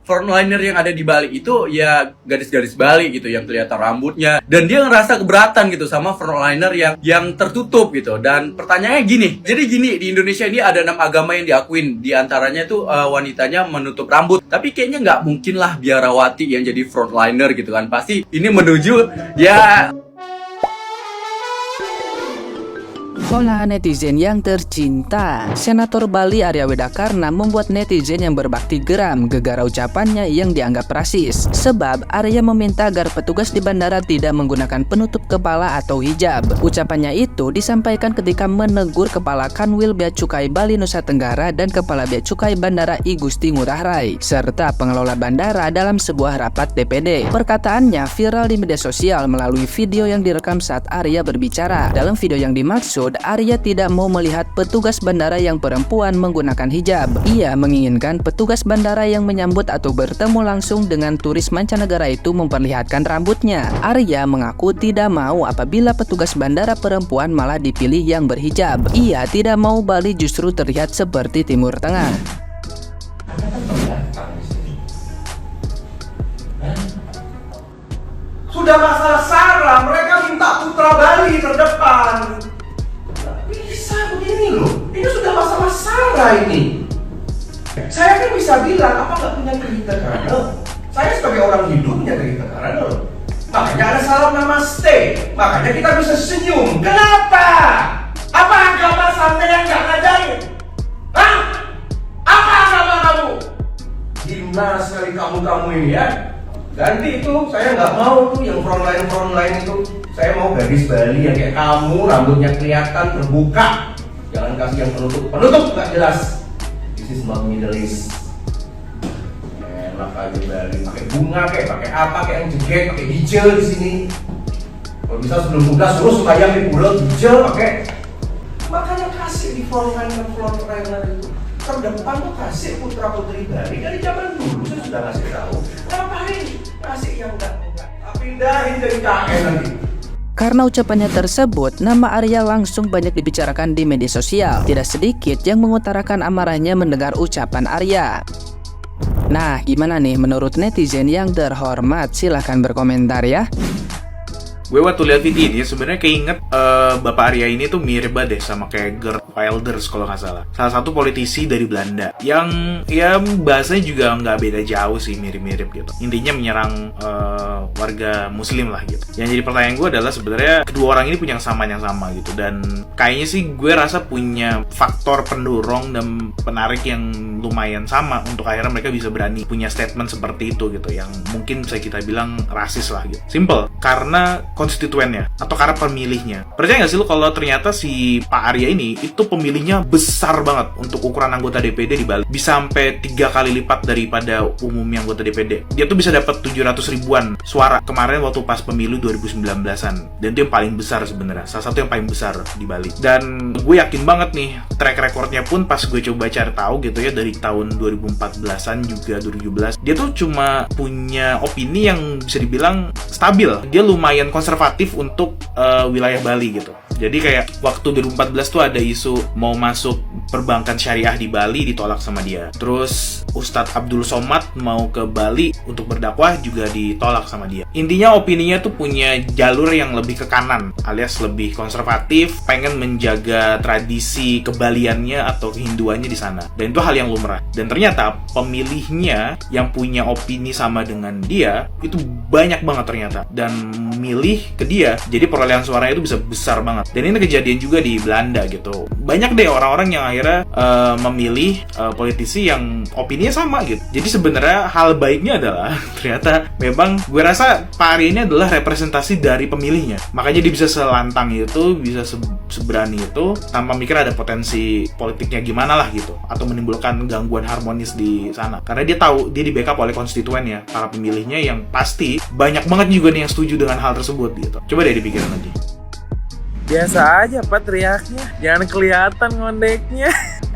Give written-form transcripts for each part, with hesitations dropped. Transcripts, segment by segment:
frontliner yang ada di Bali itu ya gadis-gadis Bali gitu yang kelihatan rambutnya, dan dia ngerasa keberatan gitu sama frontliner yang tertutup gitu. Dan pertanyaannya gini, jadi gini, di Indonesia ini ada 6 agama yang diakuin, di antaranya tuh wanitanya menutup rambut. Tapi kayaknya nggak mungkin lah biarawati yang jadi frontliner gitu kan, pasti ini menuju ya. Hola netizen yang tercinta, Senator Bali Arya Widakarna membuat netizen yang berbakti geram gegara ucapannya yang dianggap rasis. Sebab Arya meminta agar petugas di bandara tidak menggunakan penutup kepala atau hijab. Ucapannya itu disampaikan ketika menegur Kepala Kanwil Bea Cukai Bali Nusa Tenggara dan Kepala Bea Cukai Bandara I Gusti Ngurah Rai serta pengelola bandara dalam sebuah rapat DPD. Perkataannya viral di media sosial melalui video yang direkam saat Arya berbicara. Dalam video yang dimaksud, Arya tidak mau melihat petugas bandara yang perempuan menggunakan hijab. Ia menginginkan petugas bandara yang menyambut atau bertemu langsung dengan turis mancanegara itu memperlihatkan rambutnya. Arya mengaku tidak mau apabila petugas bandara perempuan malah dipilih yang berhijab. Ia tidak mau Bali justru terlihat seperti Timur Tengah. Sudah masalah SARA, mereka minta putra Bali terdepan. Bisa begini loh, ini sudah masalah SARA ini. Saya kan bisa bilang, apa nggak punya kriteria? Saya sebagai orang Hindu punya kriteria loh. Makanya ada salam namaste, makanya kita bisa senyum. Kenapa? Apa agama sampai yang nggak ngajarin? Hah? Apa agama kamu? Gimana sekali kamu ini ya? Ganti itu, saya nggak mau tuh yang frontline itu. Saya mau gadis Bali yang kayak kamu, rambutnya kelihatan terbuka. Jangan kasih yang penutup nggak jelas. This is not Middle East. Enak aja Bali, pakai bunga kayak pakai apa, kayak yang jeget, pakai hijau di sini. Kalau bisa sebelum buka suruh supaya yang pulau hijau pakai. Makanya kasih di frontline itu. Terdepan tuh kasih putra putri Bali dari zaman dulu saya sudah kasih tahu. Ngapain kasih yang enggak? Pindahin dari KN nanti. Karena ucapannya tersebut, nama Arya langsung banyak dibicarakan di media sosial. Tidak sedikit yang mengutarakan amarahnya mendengar ucapan Arya. Nah, gimana nih menurut netizen yang terhormat? Silahkan berkomentar ya. Gue waktu lihat video ini sebenarnya keinget Bapak Arya ini tuh mirip banget deh sama kayak Geert Wilders kalau nggak salah. Salah satu politisi dari Belanda yang ya bahasanya juga nggak beda jauh sih, mirip-mirip gitu. Intinya menyerang warga Muslim lah gitu. Yang jadi pertanyaan gue adalah sebenarnya kedua orang ini punya kesamaan yang sama gitu, dan kayaknya sih gue rasa punya faktor pendorong dan penarik yang lumayan sama untuk akhirnya mereka bisa berani punya statement seperti itu gitu, yang mungkin bisa kita bilang rasis lah gitu. Simple, karena konstituennya atau karena pemilihnya. Percaya nggak sih lo kalau ternyata si Pak Arya ini itu pemilihnya besar banget untuk ukuran anggota DPD di Bali, bisa sampai 3 kali lipat daripada umumnya anggota DPD. Dia tuh bisa dapat 700 ribuan suara kemarin waktu pas pemilu 2019-an, dan itu yang paling besar sebenarnya, salah satu yang paling besar di Bali. Dan gue yakin banget nih track recordnya pun pas gue coba cari tahu gitu ya, dari tahun 2014-an juga 2017, dia tuh cuma punya opini yang bisa dibilang stabil. Dia lumayan konservatif untuk wilayah Bali gitu. Jadi kayak waktu 2014 tuh ada isu mau masuk perbankan syariah di Bali, ditolak sama dia. Terus Ustadz Abdul Somad mau ke Bali untuk berdakwah, juga ditolak sama dia. Intinya opininya tuh punya jalur yang lebih ke kanan, alias lebih konservatif, pengen menjaga tradisi kebaliannya atau kehinduannya di sana. Dan itu hal yang lumrah. Dan ternyata pemilihnya yang punya opini sama dengan dia itu banyak banget ternyata, dan milih ke dia. Jadi perolehan suaranya itu bisa besar banget. Dan ini kejadian juga di Belanda gitu. Banyak deh orang-orang yang akhirnya memilih politisi yang opininya sama gitu. Jadi sebenarnya hal baiknya adalah ternyata memang gue rasa Pak Arya ini adalah representasi dari pemilihnya. Makanya dia bisa selantang itu, bisa seberani itu, tanpa mikir ada potensi politiknya gimana lah gitu, atau menimbulkan gangguan harmonis di sana. Karena dia tahu dia di backup oleh konstituennya, para pemilihnya yang pasti banyak banget juga nih yang setuju dengan hal tersebut gitu. Coba deh dipikirin lagi. Biasa aja Pak teriaknya, jangan kelihatan ngondeknya.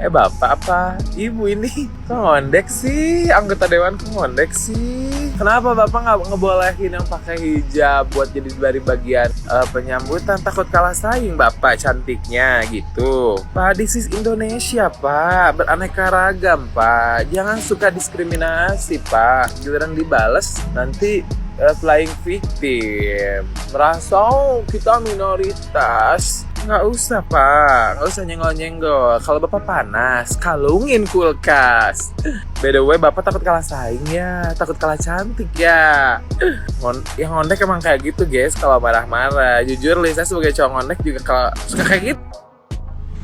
Bapak apa ibu ini kok ngondek sih? Anggota dewan kok ngondek sih? Kenapa Bapak nggak ngebolehin yang pakai hijab buat jadi dari bagian penyambutan? Takut kalah saing Bapak cantiknya gitu. Pak, this is Indonesia Pak, beraneka ragam Pak. Jangan suka diskriminasi Pak. Giliran dibales nanti flying victim. Merasa kita minoritas. Nggak usah Pak, nggak usah nyenggol-nyenggol. Kalau Bapak panas, kalungin kulkas. By the way, Bapak takut kalah saing ya, takut kalah cantik ya. Yang ngondek emang kayak gitu guys, kalau marah-marah. Jujur Lisa sebagai cowok ngondek juga kalau suka kayak gitu.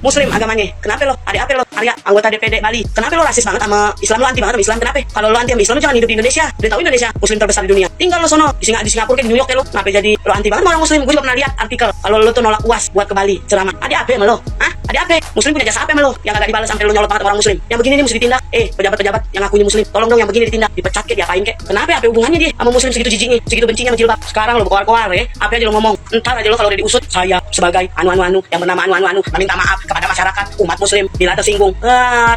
Muslim agamanya. Kenapa lo? Ada apa lo? Arya, anggota DPD Bali. Kenapa lo rasis banget sama Islam? Lo anti banget sama Islam? Kenapa? Kalau lo anti sama Islam, lo jangan hidup di Indonesia. Udah tahu Indonesia Muslim terbesar di dunia. Tinggal lo sono di Singapura kayak di New York ya lo. Kenapa jadi lo anti banget sama orang Muslim? Gue juga pernah lihat artikel. Kalau lo tuh nolak UAS buat ke Bali ceramah. Ada apa sama lo? Hah? Ada apa? Muslim punya jasa apa sama lo? Yang agak dibalas sampai lo nyolot banget sama orang Muslim. Yang begini nih mesti ditindak. Pejabat-pejabat yang ngakunya Muslim, tolong dong yang begini ditindak, dipecat kek, diapain kek? Kenapa? Apa hubungannya dia sama Muslim segitu jijiknya, segitu bencinya sama jilbab? Sekarang lo berkoar-koar ya. Apa aja lo ngomong? Entar aja lo kalau udah diusut, saya sebagai anu yang bernama anu meminta maaf kepada masyarakat umat Muslim bila tersinggung.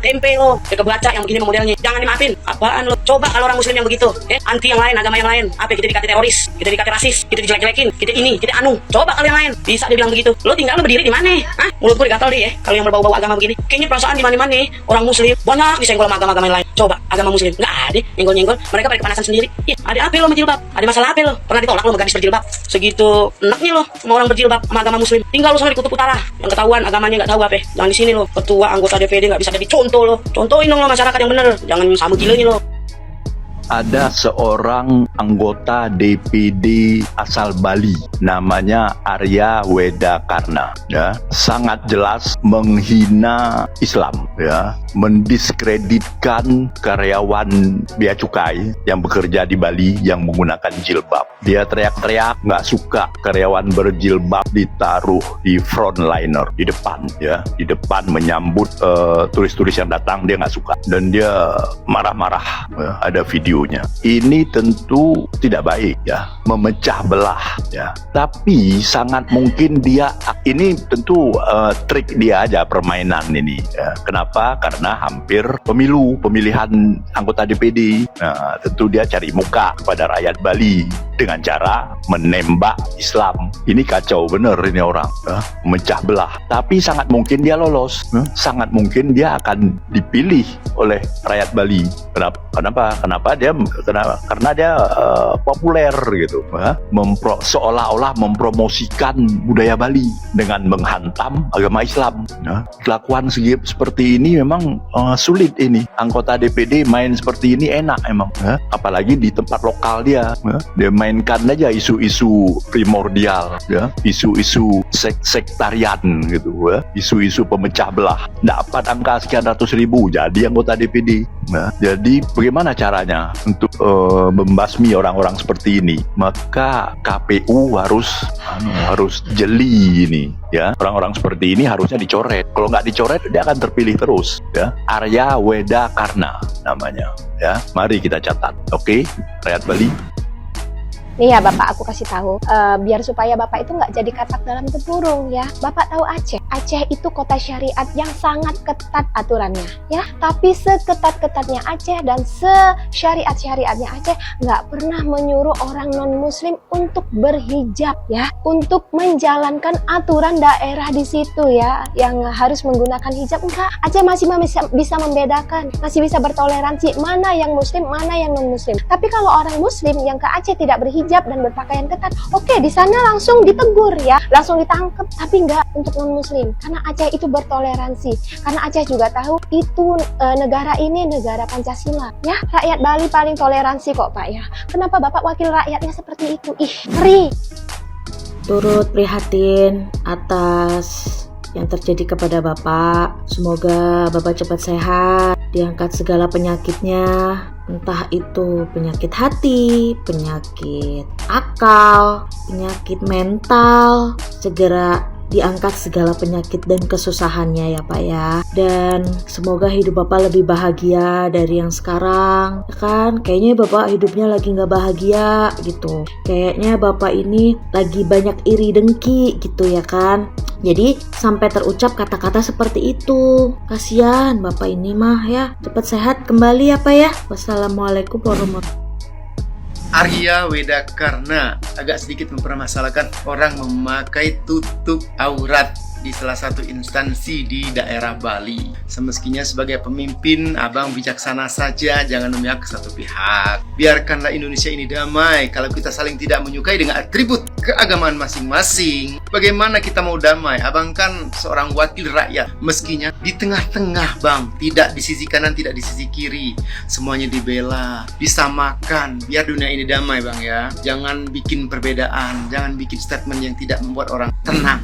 Tempe lo, ya kebaca yang begini modelnya. Jangan dimaafin. Apaan lo? Coba kalau orang Muslim yang begitu, anti yang lain, agama yang lain, apa kita dikata teroris, kita dikata rasis, kita dijelek-jelekin, kita ini, kita anu. Coba kalau yang lain bisa dia bilang begitu. Lo tinggal lo berdiri di mana? Hah? Mulut gue digatal deh ya. Kalau yang berbau-bau agama begini, kayaknya perasaan di mana-mana orang Muslim banyak disenggol sama agama-agama yang lain. Coba agama Muslim nggak ada nyenggol-nyenggol, mereka pada kepanasan sendiri. Iya, ada apa lo sama jilbab? Ada masalah apa lo? Pernah ditolak lo sama gadis berjilbab? Segitu enaknya lo sama orang berjilbab sama agama Muslim. Tinggal lo sama di kutub utara yang ketahuan agamanya nggak tahu apa. Jangan di sini lo, ketua anggota DPD nggak bisa jadi contoh lo. Contohin dong lo masyarakat yang bener, jangan sama gilanya lo. Ada seorang anggota DPD asal Bali, namanya Arya Wedakarna, ya, sangat jelas menghina Islam, ya, mendiskreditkan karyawan bea cukai yang bekerja di Bali yang menggunakan jilbab. Dia teriak-teriak nggak suka karyawan berjilbab ditaruh di frontliner, di depan, ya, di depan menyambut turis-turis yang datang. Dia nggak suka dan dia marah-marah, ya, ada video. Ini tentu tidak baik, ya, memecah belah, ya. Tapi sangat mungkin dia ini tentu trik dia aja, permainan ini, ya. Kenapa? Karena hampir pemilihan anggota DPD. Nah, tentu dia cari muka kepada rakyat Bali dengan cara menembak Islam. Ini kacau bener ini orang, ya. Memecah belah. Tapi sangat mungkin dia lolos, ya. Sangat mungkin dia akan dipilih oleh rakyat Bali. Kenapa? Karena dia populer gitu, ya. Seolah-olah mempromosikan budaya Bali dengan menghantam agama Islam, ya. Kelakuan seperti ini memang sulit ini. Anggota DPD main seperti ini enak emang, ya. Apalagi di tempat lokal dia, ya. Dia mainkan aja isu-isu primordial, ya. Isu-isu sektarian gitu, ya. Isu-isu pemecah belah. Dapat angka sekian ratus ribu jadi anggota DPD, ya. Jadi bagaimana caranya untuk membasmi orang-orang seperti ini? Maka KPU harus jeli ini, ya. Orang-orang seperti ini harusnya dicoret. Kalau nggak dicoret dia akan terpilih terus, ya. Arya Wedakarna namanya, ya. Mari kita catat, oke, rakyat Bali. Nih ya Bapak, aku kasih tahu biar supaya Bapak itu nggak jadi katak dalam tempurung ya. Bapak tahu Aceh? Aceh itu kota syariat yang sangat ketat aturannya ya. Tapi seketat-ketatnya Aceh dan sesyariat-syariatnya Aceh nggak pernah menyuruh orang non-muslim untuk berhijab ya. Untuk menjalankan aturan daerah di situ ya, yang harus menggunakan hijab. Enggak, Aceh masih bisa membedakan, masih bisa bertoleransi mana yang muslim, mana yang non-muslim. Tapi kalau orang muslim yang ke Aceh tidak berhijab dan berpakaian ketat, oke, di sana langsung ditegur ya, langsung ditangkap. Tapi nggak untuk non muslim, karena Aceh itu bertoleransi, karena Aceh juga tahu itu negara ini negara Pancasila ya. Rakyat Bali paling toleransi kok Pak ya. Kenapa Bapak wakil rakyatnya seperti itu? Ih, ngeri. Turut prihatin atas yang terjadi kepada Bapak. Semoga Bapak cepat sehat, diangkat segala penyakitnya, entah itu penyakit hati, penyakit akal, penyakit mental, segera diangkat segala penyakit dan kesusahannya ya Pak ya. Dan semoga hidup Bapak lebih bahagia dari yang sekarang, ya kan? Kayaknya Bapak hidupnya lagi gak bahagia gitu. Kayaknya Bapak ini lagi banyak iri dengki gitu ya kan. Jadi sampai terucap kata-kata seperti itu. Kasihan Bapak ini mah ya. Cepat sehat kembali ya Pak ya. Wassalamualaikum warahmatullahi wabarakatuh. Arya Wedakarna agak sedikit mempermasalahkan orang memakai tutup aurat di salah satu instansi di daerah Bali. Semestinya sebagai pemimpin, abang bijaksana saja, jangan memihak ke satu pihak. Biarkanlah Indonesia ini damai. Kalau kita saling tidak menyukai dengan atribut keagamaan masing-masing, bagaimana kita mau damai? Abang kan seorang wakil rakyat. Meskinya di tengah-tengah, bang, tidak di sisi kanan, tidak di sisi kiri, semuanya dibela, disamakan, biar dunia ini damai, bang ya. Jangan bikin perbedaan, jangan bikin statement yang tidak membuat orang tenang.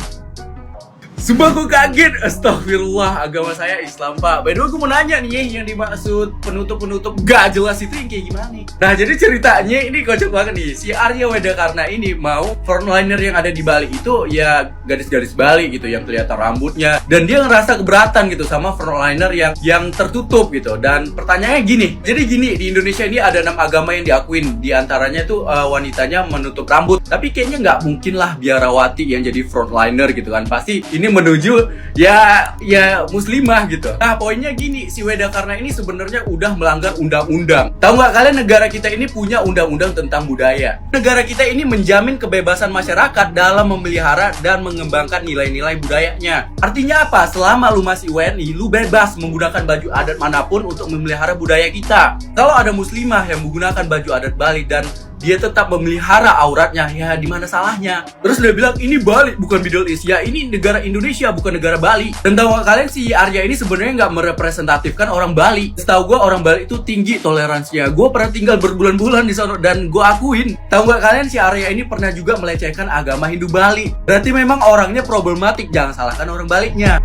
Sumpah gue kaget, astagfirullah, agama saya Islam pak. By the way gue mau nanya nih, yang dimaksud penutup-penutup gak jelas itu yang kayak gimana nih? Nah jadi ceritanya ini kocak banget nih. Si Arya Wedakarna ini mau frontliner yang ada di Bali itu ya gadis-gadis Bali gitu, yang kelihatan rambutnya. Dan dia ngerasa keberatan gitu sama frontliner yang tertutup gitu. Dan pertanyaannya gini, jadi gini, di Indonesia ini ada 6 agama yang diakuin. Di antaranya tuh wanitanya menutup rambut. Tapi kayaknya gak mungkin lah biarawati yang jadi frontliner gitu kan. Pasti ini menuju ya muslimah gitu. Nah poinnya gini, si Wedakarna ini sebenarnya udah melanggar undang-undang. Tahu nggak kalian, negara kita ini punya undang-undang tentang budaya. Negara kita ini menjamin kebebasan masyarakat dalam memelihara dan mengembangkan nilai-nilai budayanya. Artinya apa? Selama lu masih WNI, lu bebas menggunakan baju adat manapun untuk memelihara budaya kita. Kalau ada muslimah yang menggunakan baju adat Bali dan dia tetap memelihara auratnya, ya di mana salahnya? Terus dia bilang ini Bali bukan Middle East, ya ini negara Indonesia bukan negara Bali. Dan tahu nggak kalian, si Arya ini sebenarnya nggak merepresentatifkan orang Bali. Setahu gue orang Bali itu tinggi toleransinya. Gue pernah tinggal berbulan-bulan di sana dan gue akuin. Tahu nggak kalian, si Arya ini pernah juga melecehkan agama Hindu Bali. Berarti memang orangnya problematik, jangan salahkan orang Baliknya.